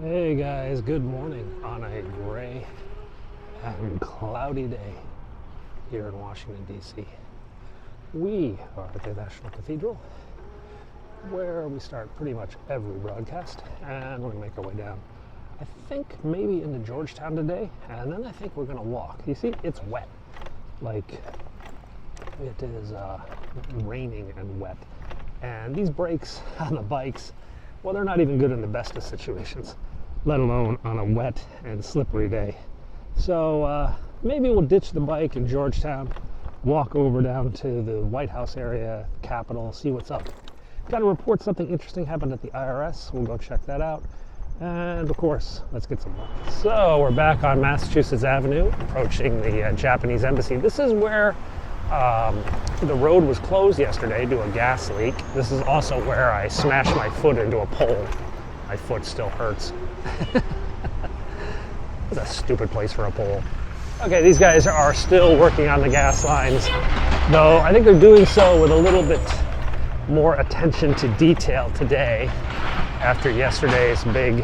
Hey guys, good morning on a gray and cloudy day here in Washington, D.C. We are at the National Cathedral where we start pretty much every broadcast, and we're going to make our way down. I think maybe into Georgetown today, and then I think we're going to walk. You see, it's wet. Like, it is raining and wet. And these brakes on the bikes, well, they're not even good in the best of situations, let alone on a wet and slippery day. So maybe we'll ditch the bike in Georgetown, walk over down to the White House area, Capitol, see what's up. Got to report something interesting happened at the IRS. We'll go check that out. And of course, let's get some lunch. So we're back on Massachusetts Avenue, approaching the Japanese embassy. This is where the road was closed yesterday due to a gas leak. This is also where I smashed my foot into a pole. My foot still hurts. It's a stupid place for a pole. Okay, these guys are still working on the gas lines, though I think they're doing so with a little bit more attention to detail today after yesterday's big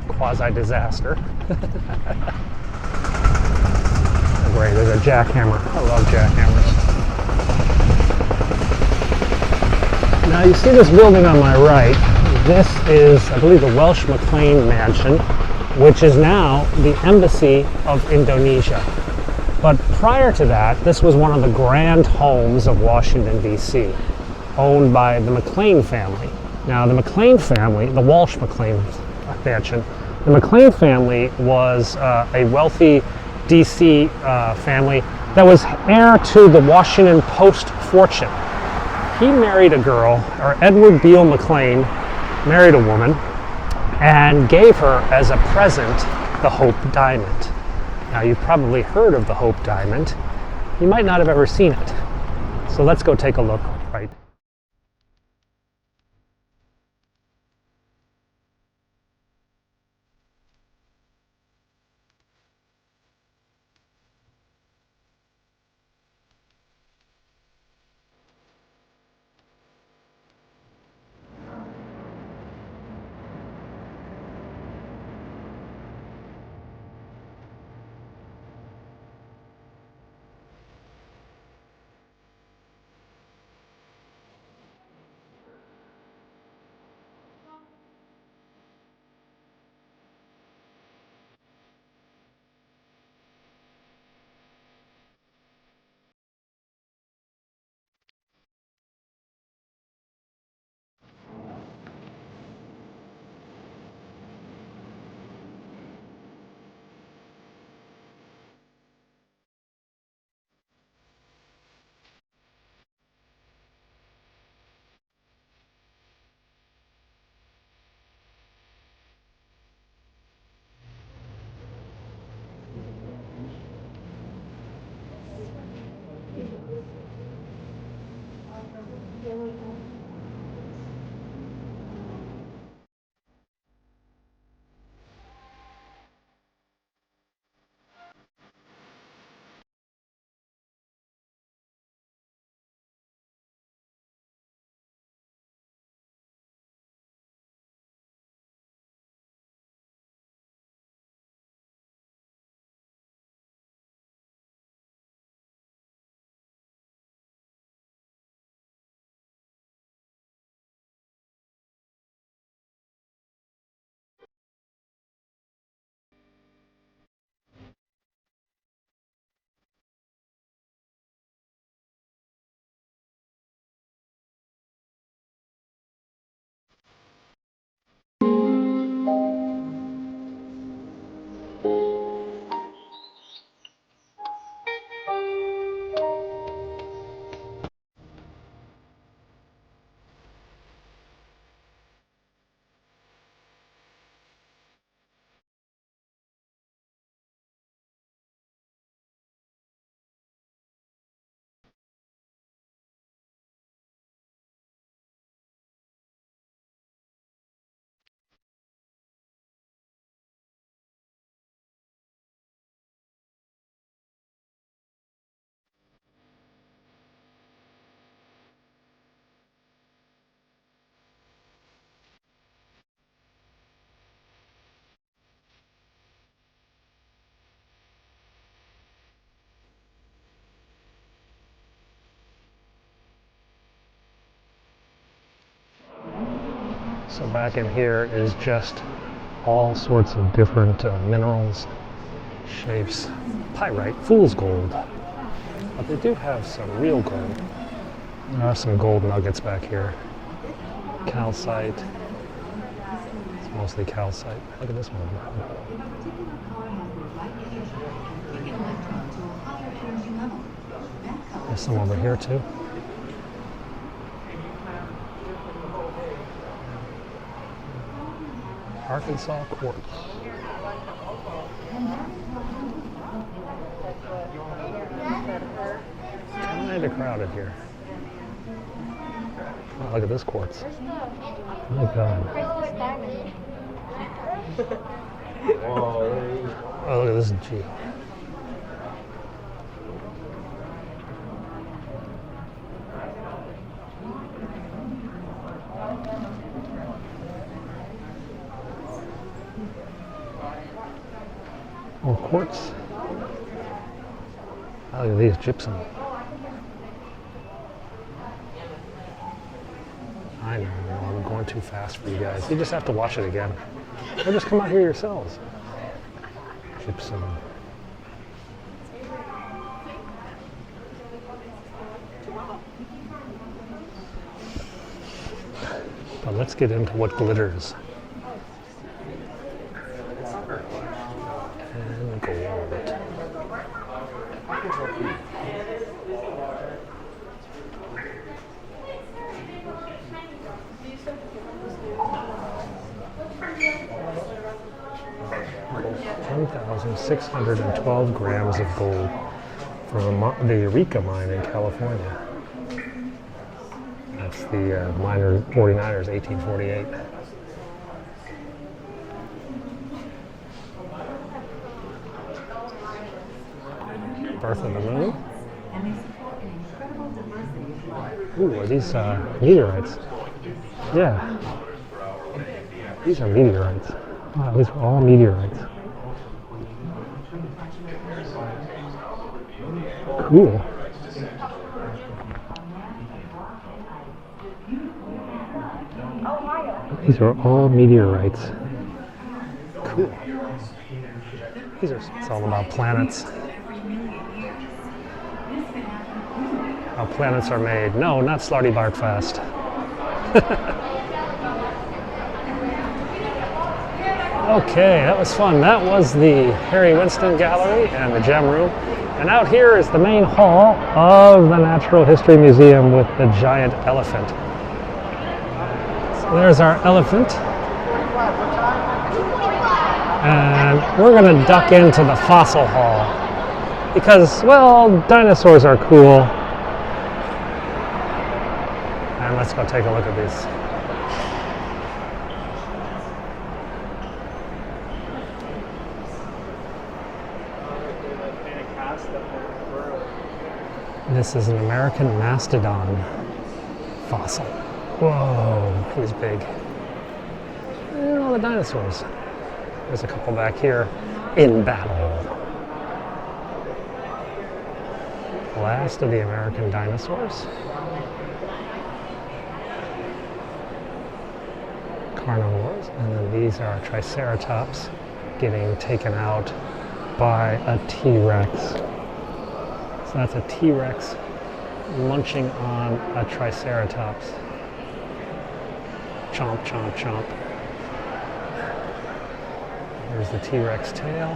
quasi-disaster. Great, there's a jackhammer. I love jackhammers. Now you see this building on my right. This is, I believe, the Welsh McLean Mansion, which is now the Embassy of Indonesia. But prior to that, this was one of the grand homes of Washington, D.C., owned by the McLean family. Now, the McLean family, the Walsh McLean Mansion, the McLean family was a wealthy D.C. family that was heir to the Washington Post fortune. He married a girl, or Edward Beale McLean married a woman and gave her as a present the Hope Diamond. Now, you've probably heard of the Hope Diamond. You might not have ever seen it. So let's go take a look right. So back in here is just all sorts of different minerals, shapes, pyrite, fool's gold. But they do have some real gold. There are some gold nuggets back here. Calcite. It's mostly calcite. Look at this one. There's some over here too. Arkansas quartz. Kind of crowded here. Oh, look at this quartz. Oh my God. Oh, look at this geo. More quartz. Oh, look at these gypsum. I know, I'm going too fast for you guys. You just have to watch it again. Or just come out here yourselves. Gypsum. But let's get into what glitters. And gold. $1,612 grams of gold from the Eureka mine in California. That's the miner 49ers, 1848. Birth of the moon. Ooh, are these meteorites? Yeah. These are meteorites. Wow, these are all meteorites. Cool. These are all meteorites. Cool. It's all about planets. How planets are made. No, not Slarty Bartfast. Okay, that was fun. That was the Harry Winston Gallery and the Gem Room. And out here is the main hall of the Natural History Museum with the giant elephant. So there's our elephant. And we're going to duck into the fossil hall because, well, dinosaurs are cool. And let's go take a look at these. This is an American mastodon fossil. Whoa, he's big. And all the dinosaurs. There's a couple back here in battle. Last of the American dinosaurs. Carnivores. And then these are Triceratops getting taken out by a T-Rex. So that's a T-Rex munching on a Triceratops. Chomp, chomp, chomp. Here's the T-Rex tail.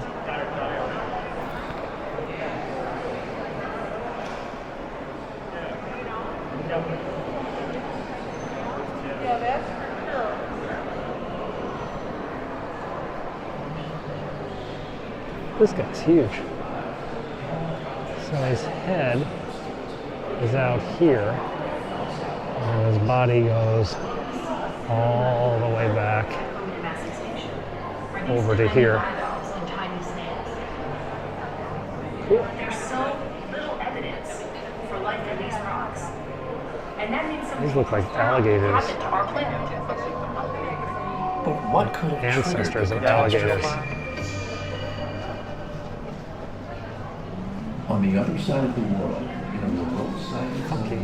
This guy's huge. So his head is out here, and his body goes all the way back over to here. Cool. There's so little evidence for life in these rocks. And that means something These look like alligators. happened to our planet. But what could have Ancestors of triggered the alligators. catastrophe? On the other side of the world, in a remote site, Okay.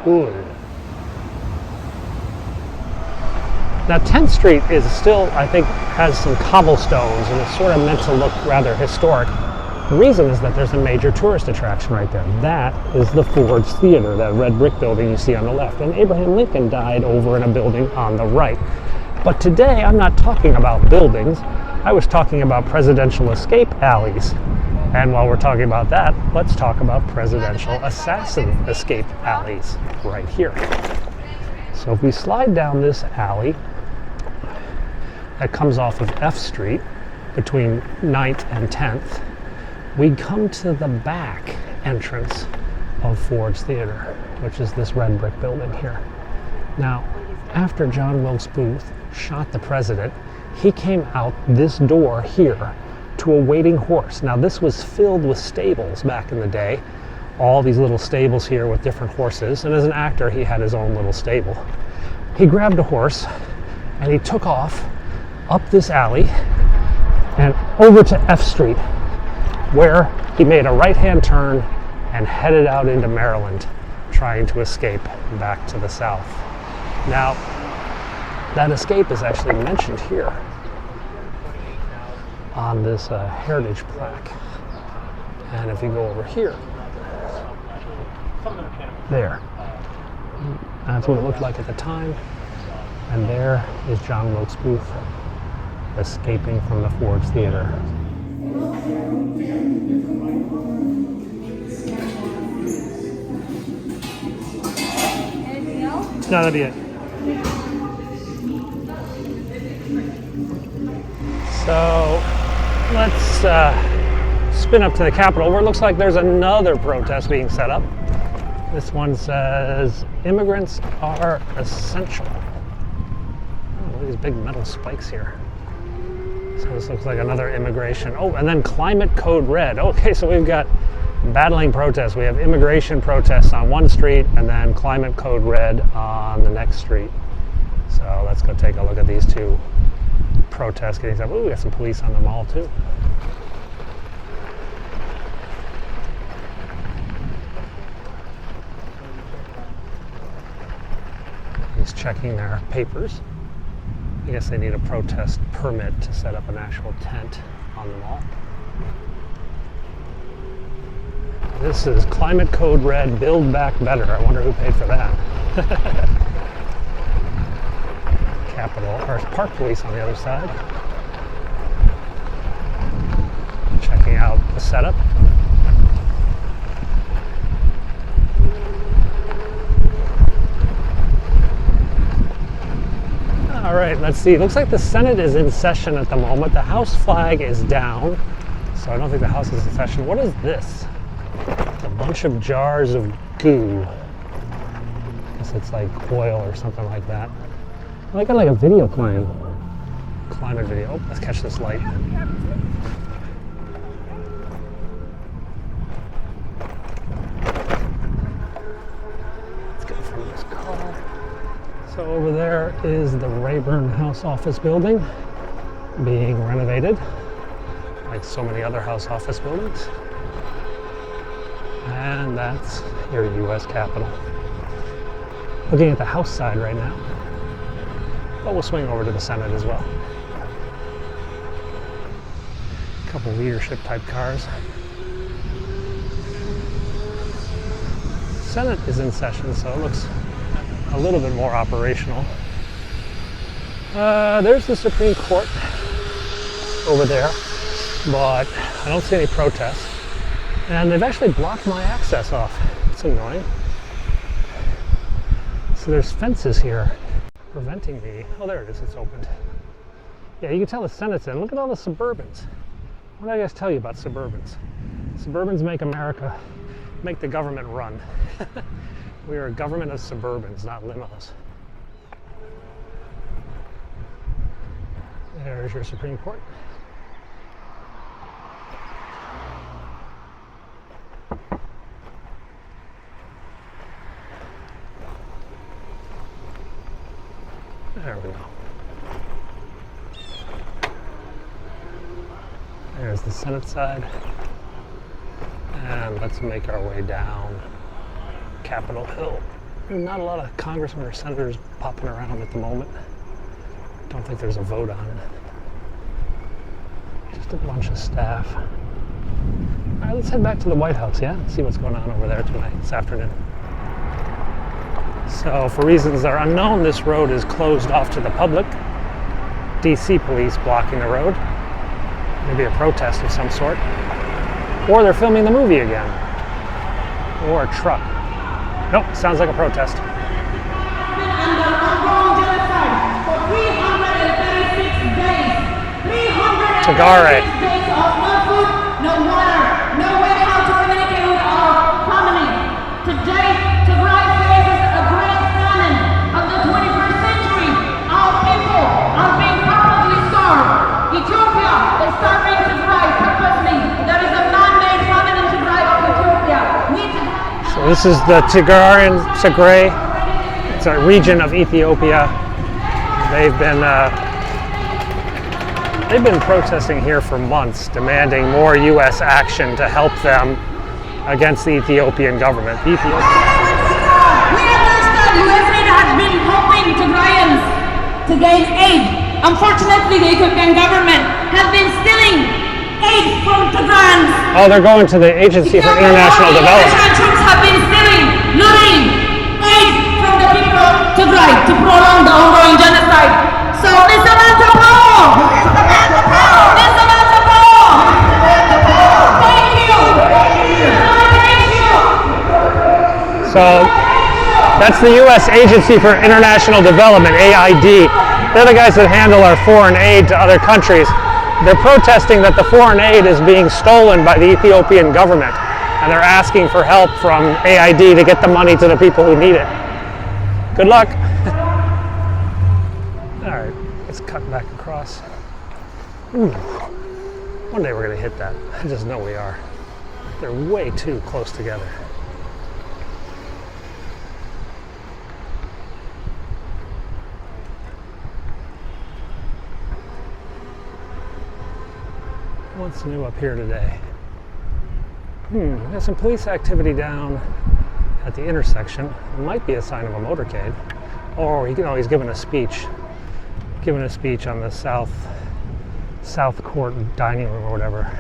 School. Now 10th Street is still, I think, has some cobblestones and it's sort of meant to look rather historic. The reason is that there's a major tourist attraction right there. That is the Ford's Theater, that red brick building you see on the left. And Abraham Lincoln died over in a building on the right. But today I'm not talking about buildings. I was talking about presidential escape alleys. And while we're talking about that, let's talk about presidential assassin escape alleys right here. So if we slide down this alley that comes off of F Street between 9th and 10th, we come to the back entrance of Ford's Theater, which is this red brick building here. Now, after John Wilkes Booth shot the president, he came out this door here to a waiting horse. Now, this was filled with stables back in the day, all these little stables here with different horses, and as an actor, he had his own little stable. He grabbed a horse and he took off up this alley and over to F Street, where he made a right-hand turn and headed out into Maryland, trying to escape back to the south. Now, that escape is actually mentioned here on this heritage plaque. And if you go over here, there, that's what it looked like at the time. And there is John Wilkes Booth escaping from the Ford's Theater. No, that'd be it. So let's spin up to the Capitol, where it looks like there's another protest being set up. This one says, "Immigrants are essential." Oh, look at these big metal spikes here. So this looks like another immigration. Oh, and then climate code red. Okay, so we've got battling protests. We have immigration protests on one street and then climate code red on the next street. So let's go take a look at these two protests getting stuff. Oh, we got some police on the mall too. He's checking their papers. I guess they need a protest permit to set up an actual tent on the mall. This is climate code red, build back better. I wonder who paid for that. Capitol, or Park Police on the other side. Checking out the setup. All right, let's see. Looks like the Senate is in session at the moment. The House flag is down, so I don't think the House is in session. What is this? It's a bunch of jars of goo. I guess it's like oil or something like that. I got like a video playing. Climate video. Oh, let's catch this light. Let's get in front of this car. So over there is the Rayburn House Office building being renovated, like so many other House Office buildings. And that's your U.S. Capitol. Looking at the House side right now. But we'll swing over to the Senate as well. A couple leadership type cars. Senate is in session, so it looks a little bit more operational. There's the Supreme Court over there, but I don't see any protests. And they've actually blocked my access off. It's annoying. So there's fences here preventing me. Oh, there it is. It's opened. Yeah, you can tell the Senate's in. Look at all the Suburbans. What did I guys tell you about Suburbans? Suburbans make America, make the government run. We are a government of Suburbans, not limos. There's your Supreme Court. There we go. There's the Senate side. And let's make our way down Capitol Hill. There's not a lot of congressmen or senators popping around at the moment. Don't think there's a vote on it. Just a bunch of staff. All right, let's head back to the White House, yeah? See what's going on over there tonight, this afternoon. So, for reasons that are unknown, this road is closed off to the public. DC police blocking the road. Maybe a protest of some sort. Or they're filming the movie again. Or a truck. Nope, sounds like a protest. Tagare. No water, no way how to communicate with our family. Today, Tigray faces a great famine of the 21st century. Our people are being purposely starved. Ethiopia is starving Tigray purposely. There is a man-made famine in Tigray of Ethiopia. So this is the Tigray. It's a region of Ethiopia. They've been protesting here for months, demanding more U.S. action to help them against the Ethiopian government. We understand U.S. aid has been helping Tigrayans to gain aid. Unfortunately, the Ethiopian government has been stealing aid from Tigrayans. Oh, they're going to the Agency for International Development. Russian troops have been stealing, looting aid from the people of Tigray to prolong the ongoing genocide. So, it's about to power! So that's the U.S. Agency for International Development, AID. They're the guys that handle our foreign aid to other countries. They're protesting that the foreign aid is being stolen by the Ethiopian government, and they're asking for help from AID to get the money to the people who need it. Good luck. All right, let's cut back across. One day we're going to hit that. I just know we are. They're way too close together. What's new up here today? There's some police activity down at the intersection. It might be a sign of a motorcade. Or, he's giving a speech. Giving a speech on the South Court dining room or whatever.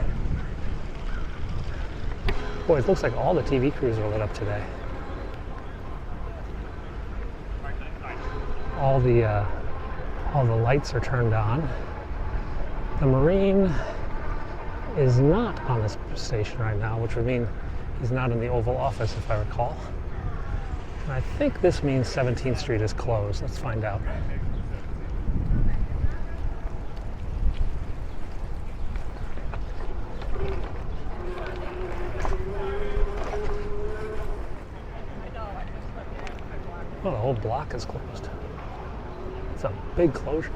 Boy, it looks like all the TV crews are lit up today. All the lights are turned on. The Marine is not on this station right now, which would mean he's not in the Oval Office, if I recall. And I think this means 17th Street is closed. Let's find out. Oh, the whole block is closed. It's a big closure.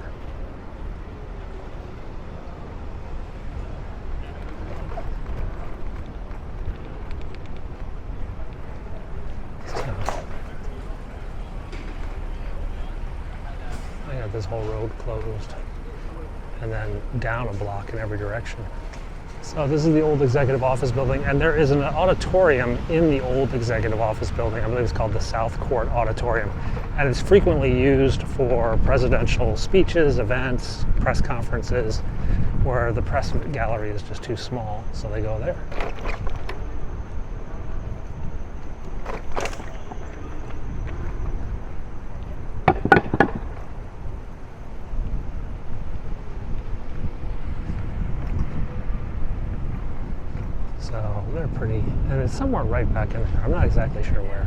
I got this whole road closed, and then down a block in every direction. So this is the old executive office building, and there is an auditorium in the old executive office building. I believe it's called the South Court Auditorium, and it's frequently used for presidential speeches, events, press conferences, where the press gallery is just too small, so they go there. So they're pretty, and it's somewhere right back in there. I'm not exactly sure where.